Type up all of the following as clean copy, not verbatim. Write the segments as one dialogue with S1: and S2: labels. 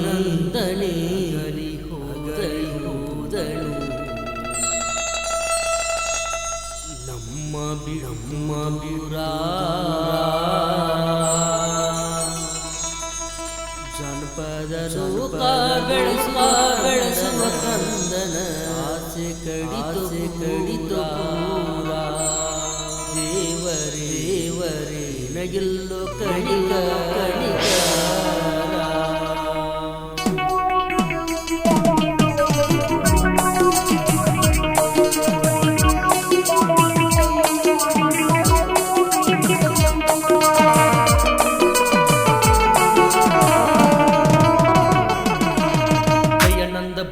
S1: ನಂದನೆ ಗಲಿ ಹೋದಳು ನಮ್ಮ ಬಿಡ ಜನಪದ ಲೋಕ ಬೆಳೆಸುವ ಕಂದನ ಆಸೆ ಕಡಿತು ದೇವರೇ ನಗಿಲ್ಲೋ ಕಣಿಕ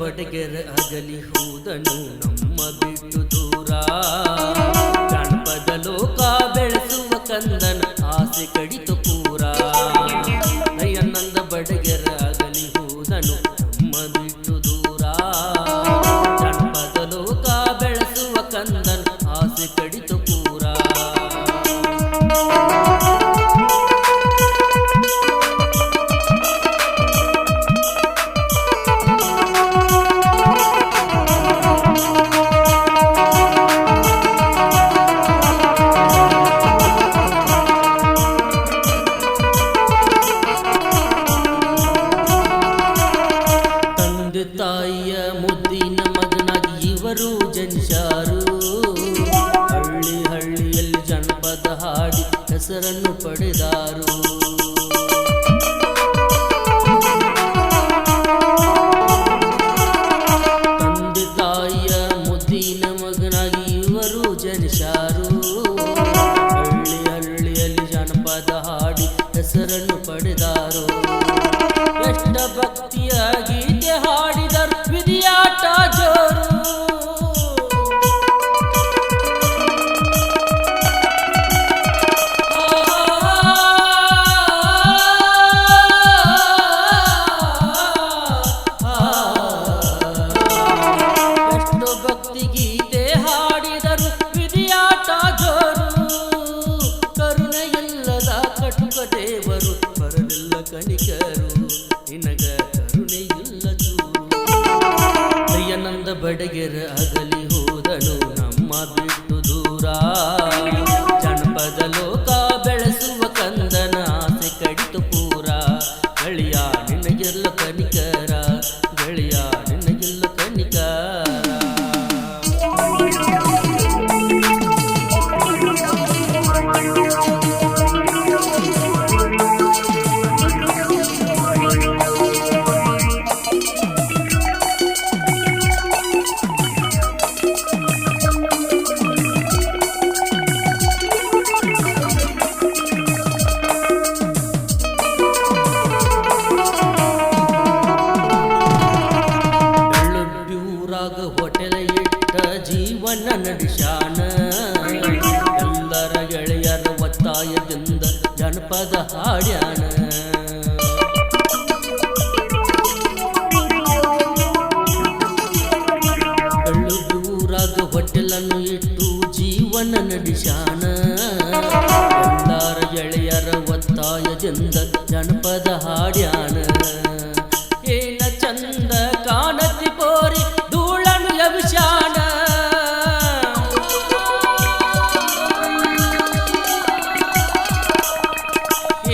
S1: ಬಡಗೆರ ಅಗಲಿ ಹೋದನು ನಮ್ಮ ಬಿಟ್ಟು ದೂರ ಜಾನಪದ ಲೋಕ ಬೆಳೆಸುವ ಕಂದನ ಆಸೆ ಕಡಿತು ಪೂರ ದಯಾನಂದ ಬಡಗೆರ ಅಗಲಿ ಹೋದನು ನಮ್ಮ ಬಿಟ್ಟು ದೂರ ಜಾನಪದ ಲೋಕ ಬೆಳೆಸುವ ಕಂದನ ಆಸೆ ಕಡಿತು ಪೂರ ತಾಯಿಯ ಮುದ್ದಿನ ಮಗನಾಗಿ ಇವರು ಜನಿಸಾರು ಹಳ್ಳಿಯಲ್ಲಿ ಜನಪದ ಹಾಡಿ ಹೆಸರನ್ನು ಪಡೆದಾರು ತಂದೆ ತಾಯಿಯ ಮುದ್ದಿನ ಮಗನಾಗಿ ಇವರು ಜನಿಸಾರು ಹಳ್ಳಿಯಲ್ಲಿ ಜನಪದ ಹಾಡಿ ಹೆಸರನ್ನು ಪಡೆದಾರು ಎಷ್ಟ ಭಕ್ತಿಯ ಗೀತೆ ಹಾಡಿದರು ವಿಧಿಯಾಟ ಜೋರು ಎಷ್ಟೋ ಭಕ್ತಿ ಗೀತೆ ಹಾಡಿದರು ವಿಧಿಯಾಟ ಜೋರು ಕರುಣೆಯಿಲ್ಲದ ಕಟುಕ ದೇವರು ಬರಲಿಲ್ಲ ಕಣಿಕರು ನಿನಗ ಕರುಣೆಯಿಲ್ಲ ಚೂರು ದಯಾನಂದ ಬಡಗೆರ ಅಗಲಿ ಹೋದನು ನಮ್ಮ ಬಿಟ್ಟು ದೂರ ಜನಪದ ಲೋಕ ಬೆಳೆಸುವ ಕಂದನ ಆಸೆ ಕಡಿತು ಪೂರ ಗಳಿಯ ನಿನಗೆಲ್ಲ ಕನಿಕರ ಗಳಿಯ ನಿನಗೆಲ್ಲ ಕನಿಕರ ಹೋಟೆಲ ಇಟ್ಟ ಜೀವನ ನಡೆಸಾನ ಎಲ್ಲರ ಗೆಳೆಯರ ಒತ್ತಾಯದಿಂದ ಜನಪದ ಹಾಡ್ಯಾನ ಬೆಳ್ಳೂರಾಗ ಹೋಟೆಲನ್ನು ಇಟ್ಟು ಜೀವನ ನಡೆಸಾನ ಎಲ್ಲರ ಗೆಳೆಯರ ಒತ್ತಾಯದಿಂದ ಜನಪದ ಹಾಡ್ಯಾನ ಏನ ಚಂದ ಕಾಣತಿ ಪೋರಿ ಧೂಳನು ಯವಿಶಾನ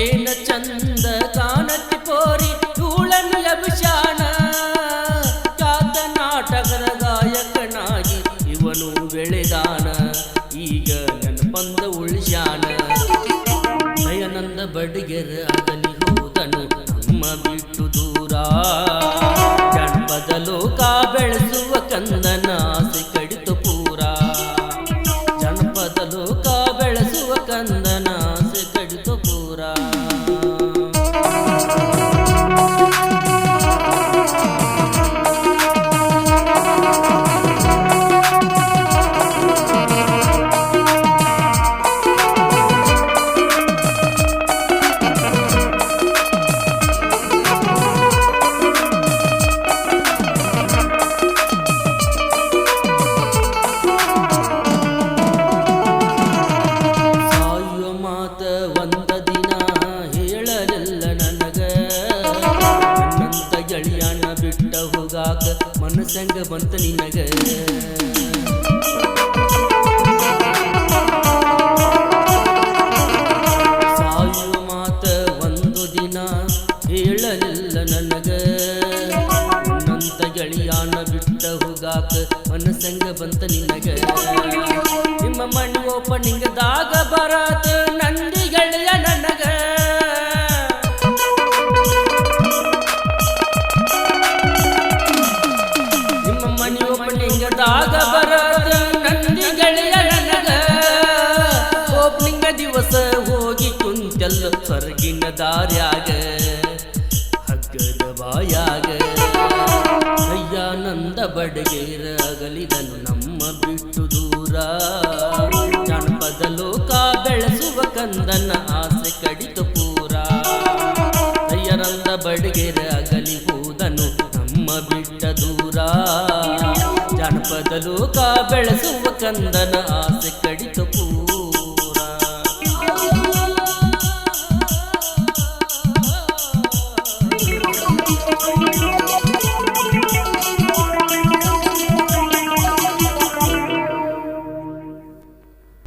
S1: ಏನ ಚಂದ ಕಾಣತಿ ಪೋರಿ ಧೂಳನು ಯವಿಶಾನ ಖ್ಯಾತ ನಾಟಕದ ಗಾಯಕನಾಗಿ ಇವನು ಬೆಳೆದಾನ ಈಗ ನೆನಪಂದ ಉಳಿಸ್ಯಾನ ದಯಾನಂದ ಬಡಗೆರ ಅಗಲಿ ಹೋದನು ನಮ್ಮ ಬಿಟ್ಟು ದೂರ ಜನಪದ ಲೋಕ ಬೆಳೆಸುವ ಕಂದನ ಆಸೆ ಕಡಿತು ಪೂರ ಜನಪದ ಲೋಕ ಬೆಳೆಸುವ ಕಂದನ ಆಸೆ ಕಡಿತು ಪೂರ ಓಪನಿಂಗದಾಗ ಬರತ ನಂದಿ ಗೆಳೆಯ ನನಗ ನಿಮ್ಮ ಮನಿ ಓಪನಿಂಗದಾಗ ಬರತ ನಂದಿ ಗೆಳೆಯ ನನಗ ಓಪನಿಂಗ ದಿವಸ ಹೋಗಿ ಕುಂತೆಲ್ಲ ಹೊರಗಿನ ದಾರ್ಯಾಗ ಹಗ್ಗದ ಬಾಯಾಗ ದಯಾನಂದ ಬಡಗೇರ ಅಗಲಿದನು ನಮ್ಮ ಬಿಟ್ಟು ದೂರ ಜಾನಪದ ಲೋಕ ಬೆಳೆಸುವ ಕಂದನ ಆಸೆ ಕಡಿತು ಪೂರ ದಯಾನಂದ ಬಡಗೇರ ಅಗಲಿ ಹೋದನು ನಮ್ಮ ಬಿಟ್ಟ ದೂರ ಜಾನಪದ ಲೋಕ ಬೆಳೆಸುವ ಕಂದನ ಆಸೆ ಕಡಿತು